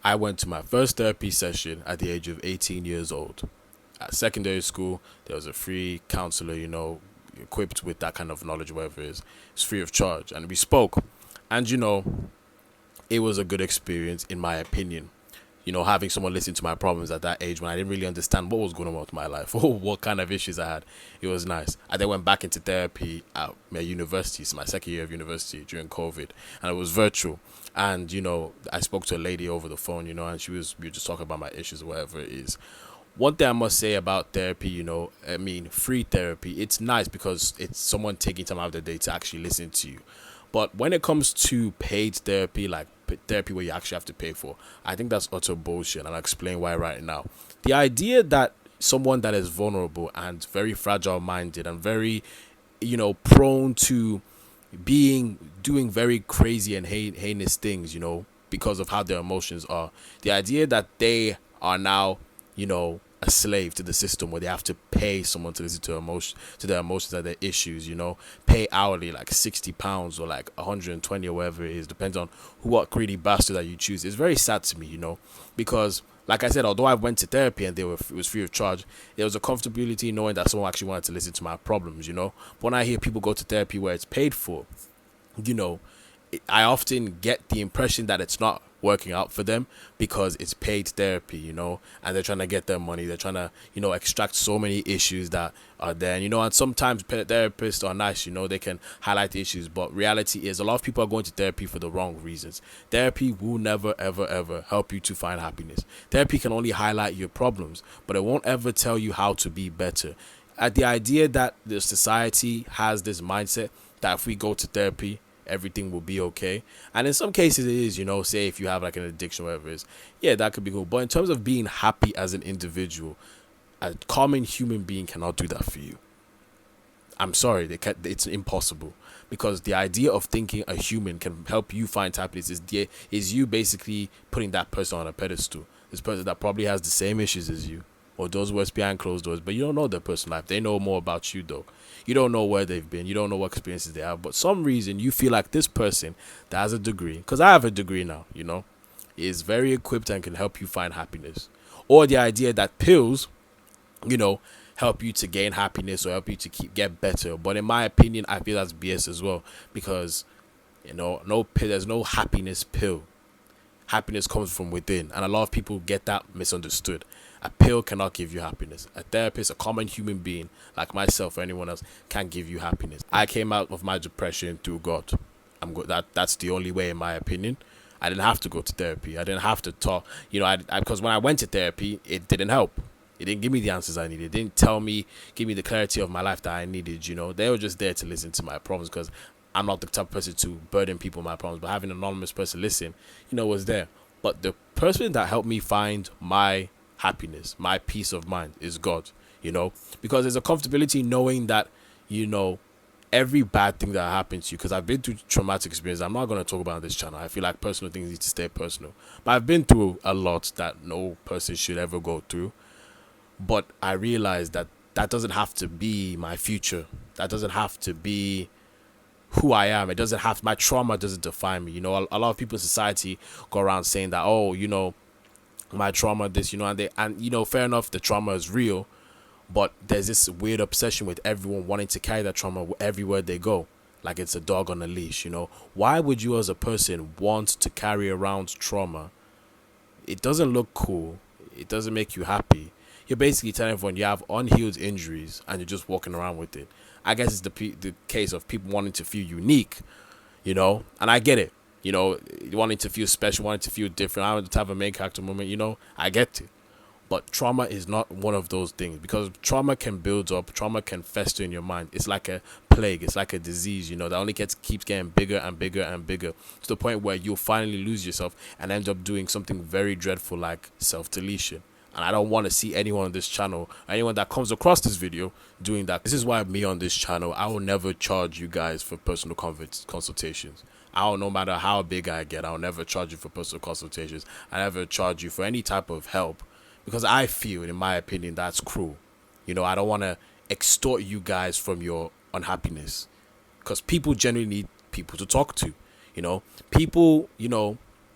I went to my first therapy session at the age of 18 years old. At secondary school, there was a free counselor, equipped with that kind of knowledge, whatever it is. It's free of charge. And we spoke. And, it was a good experience, in my opinion. Having someone listen to my problems at that age when I didn't really understand what was going on with my life or what kind of issues I had. It was nice. I then went back into therapy at my university, so my second year of university during COVID, and it was virtual. And, I spoke to a lady over the phone, and we were just talking about my issues or whatever it is. One thing I must say about therapy, free therapy, it's nice because it's someone taking time out of their day to actually listen to you. But when it comes to paid therapy, like therapy where you actually have to pay for, I think that's utter bullshit, and I'll explain why right now. The idea that someone that is vulnerable and very fragile minded and very, prone to doing very crazy and heinous things, because of how their emotions are, the idea that they are now, a slave to the system where they have to pay someone to listen to their emotions and their issues, pay hourly like £60 or like 120 or whatever it is, depends on what greedy bastard that you choose. It's very sad to me, because like I said, although I went to therapy and it was free of charge, there was a comfortability knowing that someone actually wanted to listen to my problems, But when I hear people go to therapy where it's paid for, you know, I often get the impression that it's not working out for them because it's paid therapy, and they're trying to get their money. They're trying to, extract so many issues that are there. And sometimes therapists are nice, they can highlight the issues. But reality is a lot of people are going to therapy for the wrong reasons. Therapy will never, ever, ever help you to find happiness. Therapy can only highlight your problems, but it won't ever tell you how to be better. At the idea that the society has this mindset that if we go to therapy, everything will be okay. And in some cases it is, say if you have like an addiction, whatever it is, yeah, that could be cool. But in terms of being happy as an individual, a common human being cannot do that for you. I'm sorry, it's impossible. Because the idea of thinking a human can help you find happiness is you basically putting that person on a pedestal. This person that probably has the same issues as you, or does worse behind closed doors, but you don't know their personal life. They know more about you though. You don't know where they've been. You don't know what experiences they have. But some reason you feel like this person that has a degree, because I have a degree now, is very equipped and can help you find happiness. Or the idea that pills, help you to gain happiness or help you to get better. But in my opinion, I feel that's BS as well, because no pill, there's no happiness pill. Happiness comes from within, and a lot of people get that misunderstood. A pill cannot give you happiness. A therapist, a common human being like myself or anyone else, can give you happiness. I came out of my depression through God. That's the only way, in my opinion. I didn't have to go to therapy. I didn't have to talk. Because when I went to therapy, it didn't help. It didn't give me the answers I needed. It didn't give me the clarity of my life that I needed. They were just there to listen to my problems, because I'm not the type of person to burden people with my problems. But having an anonymous person listen, was there. But the person that helped me find my happiness, my peace of mind, is God, because there's a comfortability knowing that, every bad thing that happens to you, because I've been through traumatic experiences. I'm not going to talk about on this channel. I feel like personal things need to stay personal. But I've been through a lot that no person should ever go through. But I realized that that doesn't have to be my future. That doesn't have to be who I am. My trauma doesn't define me. A lot of people in society go around saying that, oh, my trauma, this, and fair enough, the trauma is real, but there's this weird obsession with everyone wanting to carry that trauma everywhere they go, like it's a dog on a leash. Why would you as a person want to carry around trauma? It doesn't look cool. It doesn't make you happy. You're basically telling everyone you have unhealed injuries and you're just walking around with it. I guess it's the case of people wanting to feel unique, and I get it. Wanting to feel special, wanting to feel different. I want to have a main character moment, I get it. But trauma is not one of those things, because trauma can build up, trauma can fester in your mind. It's like a plague, it's like a disease, that only keeps getting bigger and bigger and bigger, to the point where you'll finally lose yourself and end up doing something very dreadful like self-deletion. And I don't want to see anyone on this channel, anyone that comes across this video, doing that. This is why me on this channel, I will never charge you guys for personal consultations. No matter how big I get, I'll never charge you for personal consultations. I never charge you for any type of help, because I feel, in my opinion, that's cruel. I don't want to extort you guys from your unhappiness, because people generally need people to talk to. People,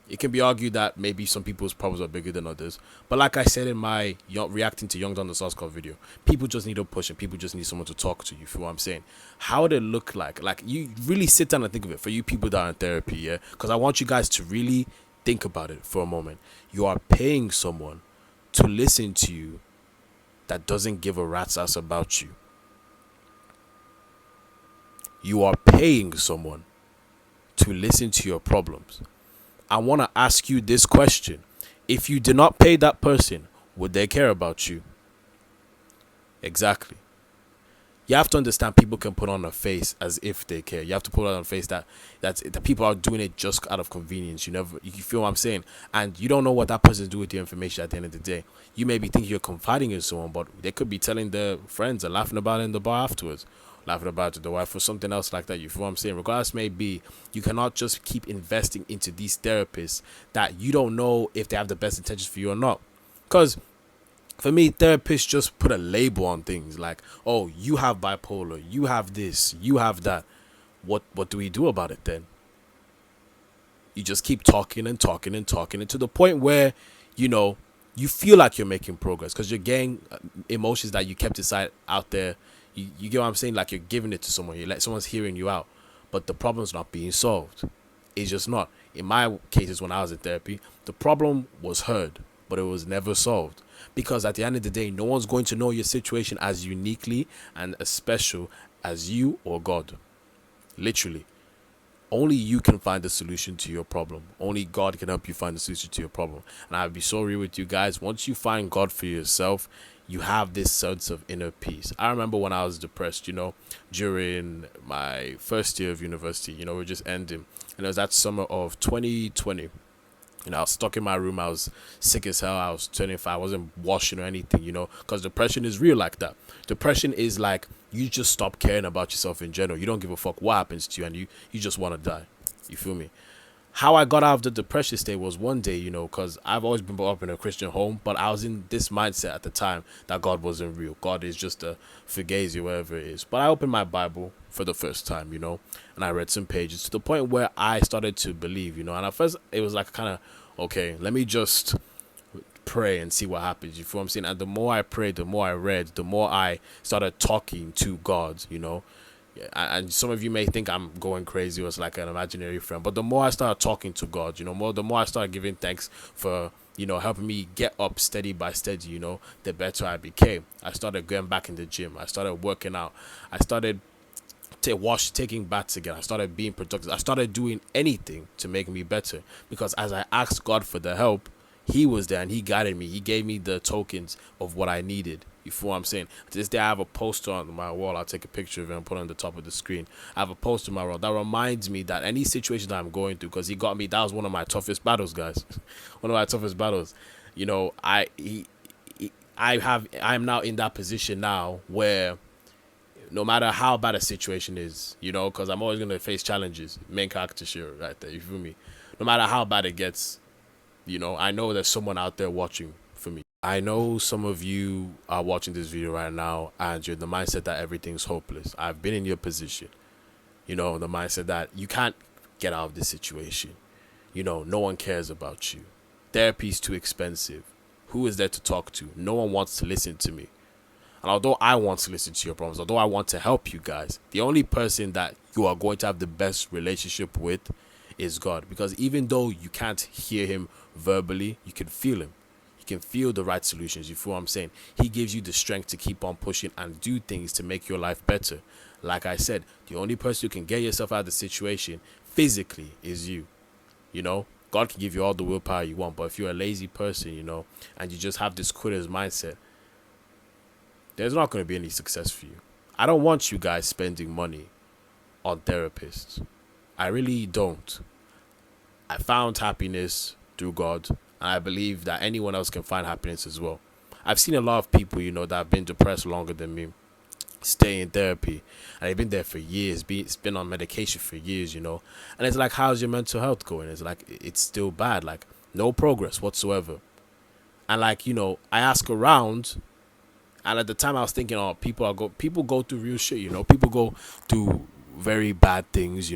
It can be argued that maybe some people's problems are bigger than others. But like I said in my reacting to Young Don the Soscott video, people just need a push and people just need someone to talk to. You feel what I'm saying? How would it look like? Like, you really sit down and think of it for you people that are in therapy, yeah? Because I want you guys to really think about it for a moment. You are paying someone to listen to you that doesn't give a rat's ass about you. You are paying someone to listen to your problems. I want to ask you this question. If you did not pay that person, would they care about you? Exactly. You have to understand people can put on a face as if they care. You have to put on a face that people are doing it just out of convenience. You feel what I'm saying? And you don't know what that person's doing with your information at the end of the day. You may be thinking you're confiding in someone, but they could be telling their friends and laughing about it in the bar afterwards. Laughing about it to the wife or something else like that. You feel what I'm saying? Regardless may be, you cannot just keep investing into these therapists that you don't know if they have the best intentions for you or not. Because for me, therapists just put a label on things like, oh, you have bipolar, you have this, you have that. What do we do about it then? You just keep talking and talking and talking, and to the point where, you feel like you're making progress because you're getting emotions that you kept aside out there. You get what I'm saying? Like, you're giving it to someone. You like someone's hearing you out, but the problem's not being solved. It's just not. In my cases, when I was in therapy, the problem was heard, but it was never solved. Because at the end of the day, no one's going to know your situation as uniquely and as special as you or God. Literally. Only you can find the solution to your problem. Only God can help you find the solution to your problem. And I'll be so real with you guys. Once you find God for yourself, you have this sense of inner peace. I remember when I was depressed, during my first year of university, we're just ending. And it was that summer of 2020. I was stuck in my room. I was sick as hell. I was 25. I wasn't washing or anything, because depression is real like that. Depression is like you just stop caring about yourself in general. You don't give a fuck what happens to you, and you just want to die. You feel me? How I got out of the depression state was one day, because I've always been brought up in a Christian home, but I was in this mindset at the time that God wasn't real. God is just a fugazi, whatever it is. But I opened my Bible for the first time, and I read some pages to the point where I started to believe, and at first it was like kind of, okay, let me just pray and see what happens. You feel what I'm saying? And the more I prayed, the more I read, the more I started talking to God, and some of you may think I'm going crazy or it's like an imaginary friend, but the more I started talking to God, the more I started giving thanks for, helping me get up steady by steady, the better I became. I started going back in the gym. I started working out. I started taking baths again. I started being productive. I started doing anything to make me better, because as I asked God for the help, He was there and He guided me. He gave me the tokens of what I needed. You feel what I'm saying? To this day, I have a poster on my wall. I'll take a picture of it and put it on the top of the screen. I have a poster on my wall that reminds me that any situation that I'm going through, because He got me. That was one of my toughest battles, guys. One of my toughest battles. I'm now in that position now where, no matter how bad a situation is, because I'm always going to face challenges. Main character shit right there, you feel me? No matter how bad it gets, I know there's someone out there watching for me. I know some of you are watching this video right now and you're in the mindset that everything's hopeless. I've been in your position. The mindset that you can't get out of this situation. No one cares about you. Therapy's too expensive. Who is there to talk to? No one wants to listen to me. And although I want to listen to your problems, although I want to help you guys, the only person that you are going to have the best relationship with is God. Because even though you can't hear Him verbally, you can feel Him. You can feel the right solutions. You feel what I'm saying? He gives you the strength to keep on pushing and do things to make your life better. Like I said, the only person who can get yourself out of the situation physically is you. God can give you all the willpower you want, but if you're a lazy person, and you just have this quitter's mindset, there's not going to be any success for you. I don't want you guys spending money on therapists. I really don't. I found happiness through God, and I believe that anyone else can find happiness as well. I've seen a lot of people, that have been depressed longer than me, stay in therapy, and they've been there for years, been on medication for years, and it's like, how's your mental health going? It's like, it's still bad, like no progress whatsoever. And like, I ask around, and at the time I was thinking, oh, people go through real shit, people go through very bad things,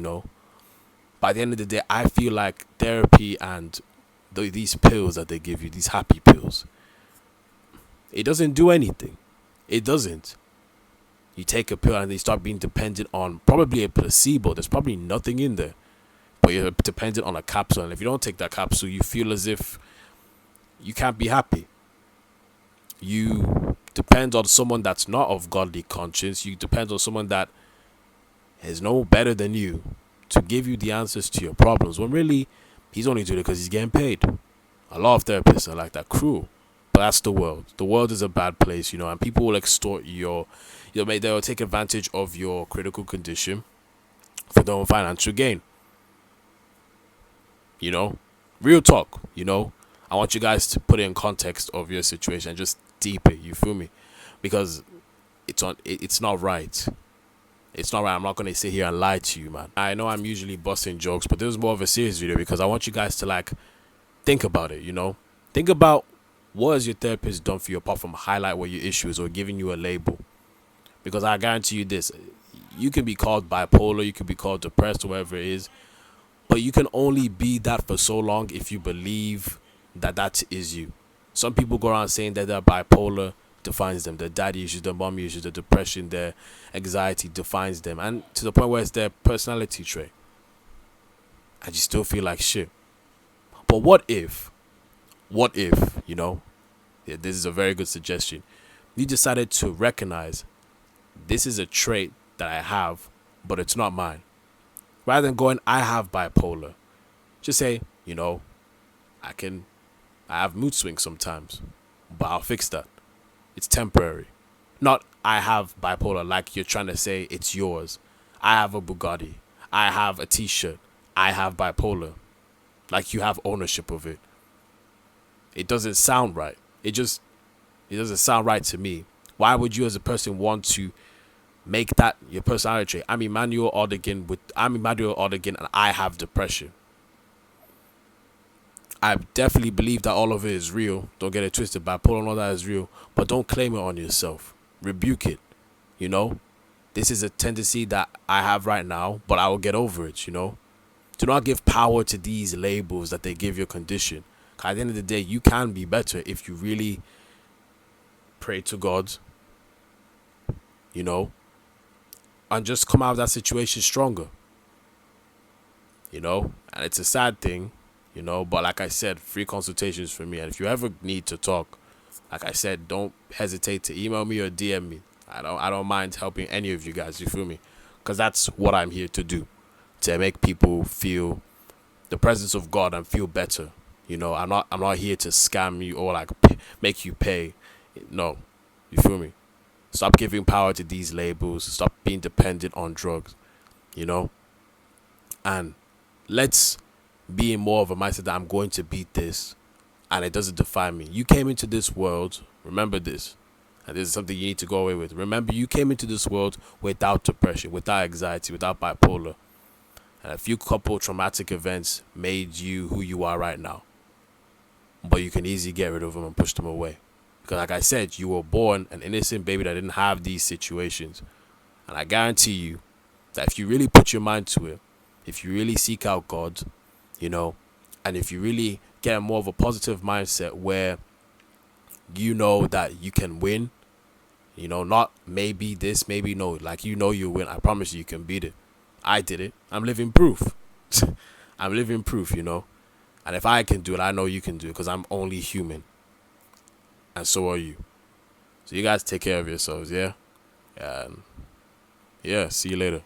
By the end of the day, I feel like therapy and these pills that they give you, these happy pills, it doesn't do anything. It doesn't. You take a pill and you start being dependent on probably a placebo. There's probably nothing in there, but you're dependent on a capsule. And if you don't take that capsule, you feel as if you can't be happy. You depend on someone that's not of godly conscience. You depend on someone that is no better than you to give you the answers to your problems, when really he's only doing it because he's getting paid. A lot of therapists are like that, cruel. But that's the world. The world is a bad place, and people will extort they'll take advantage of your critical condition for their own financial gain. Real talk, I want you guys to put it in context of your situation and just deep it, you feel me? Because it's not right. It's not right. I'm not going to sit here and lie to you, man. I know I'm usually busting jokes, but this is more of a serious video because I want you guys to think about it, Think about what has your therapist done for you apart from highlight what your issue is or giving you a label. Because I guarantee you this, you can be called bipolar, you can be called depressed or whatever it is, but you can only be that for so long if you believe that is you. Some people go around saying that they're bipolar defines them. Their daddy issues, their mommy issues, their depression, their anxiety defines them. And to the point where it's their personality trait. And you still feel like shit. But what if, this is a very good suggestion. You decided to recognize this is a trait that I have, but it's not mine. Rather than going, I have bipolar, just say, I have mood swings sometimes, but I'll fix that. It's temporary. Not I have bipolar like you're trying to say it's yours. I have a Bugatti. I have a t-shirt. I have bipolar. Like you have ownership of it. It doesn't sound right. It doesn't sound right to me. Why would you as a person want to make that your personality trait? I'm Emmanuel Odegan and I have depression. I definitely believe that all of it is real. Don't get it twisted. Bipolar and all that is real. But don't claim it on yourself. Rebuke it. This is a tendency that I have right now, but I will get over it, Do not give power to these labels that they give your condition. At the end of the day, you can be better if you really pray to God, and just come out of that situation stronger, and it's a sad thing, but like I said, free consultations for me. And if you ever need to talk, like I said, don't hesitate to email me or DM me. I don't mind helping any of you guys, you feel me? Because that's what I'm here to do, to make people feel the presence of God and feel better. I'm not here to scam you or make you pay. No, you feel me? Stop giving power to these labels. Stop being dependent on drugs, and let's be in more of a mindset that I'm going to beat this and it doesn't define me. You came into this world, remember this, and this is something you need to go away with. Remember, you came into this world without depression, without anxiety, without bipolar, and a few couple traumatic events made you who you are right now. But you can easily get rid of them and push them away. Because like I said, you were born an innocent baby that didn't have these situations. And I guarantee you that if you really put your mind to it, if you really seek out God, and if you really get more of a positive mindset where that you can win, not maybe this, maybe no, you win. I promise you can beat it. I did it. I'm living proof. I'm living proof, And if I can do it, I know you can do it because I'm only human. And so are you. So you guys take care of yourselves, yeah? And yeah, see you later.